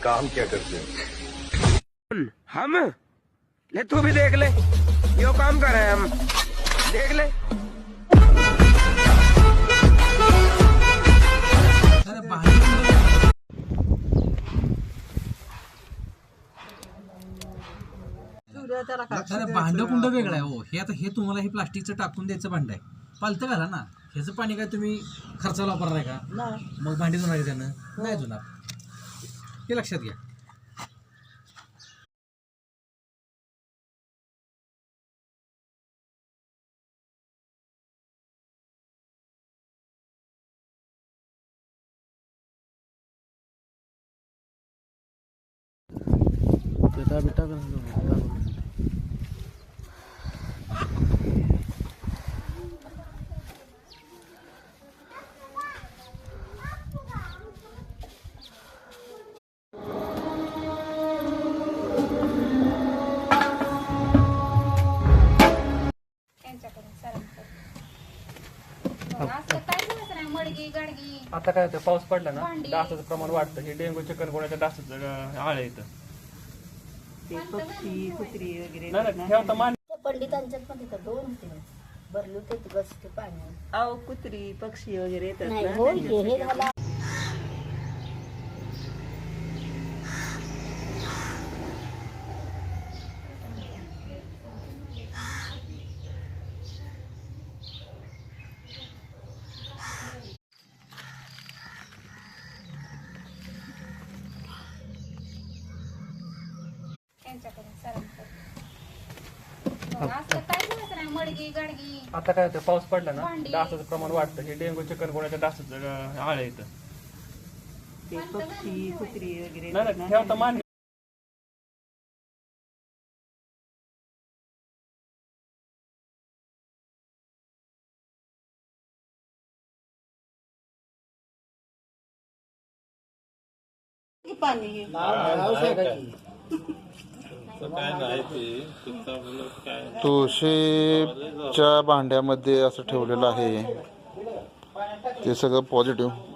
काम क्या करते हैं? हम ले तू भी देख ले, यो काम कर रहे हैं हम, देख ले। भांड कुंड वेगळं आहे हो. हे आता हे तुम्हाला हे प्लास्टिकचं टाकून द्यायचं भांड आहे. पालतं घाला ना. ह्याचं पाणी काय तुम्ही खर्चाला वापरणार का? मग भांडी धुणार आहे त्यानं नाही धुणार. हे लक्षात घ्या. आता काय होतं, पाऊस पडला ना डासाचं प्रमाण वाढतं. हे डेंग्यू चिकनगुन्याच्या डासाचं आळ येतं. नाही ठेवता मान पंडितांच्यात पण तिथं 2 होते भरले होते ती बस ते पाण्यात. अहो कुत्री पक्षी वगैरे येतात नाही ना. होय की हे झाला. आता काय होतं, पाऊस पडला ना डासाचं प्रमाण वाढतं. हे डेंग्यू चिकनगुन्याच्या डासाचं आळ येतं. ते पक्षी कुत्री वगैरे नाही ठेवता मान पाणी तुळशीच्या भांड्यामध्ये असं ठेवलेलं आहे. ते सगळं पॉझिटिव्ह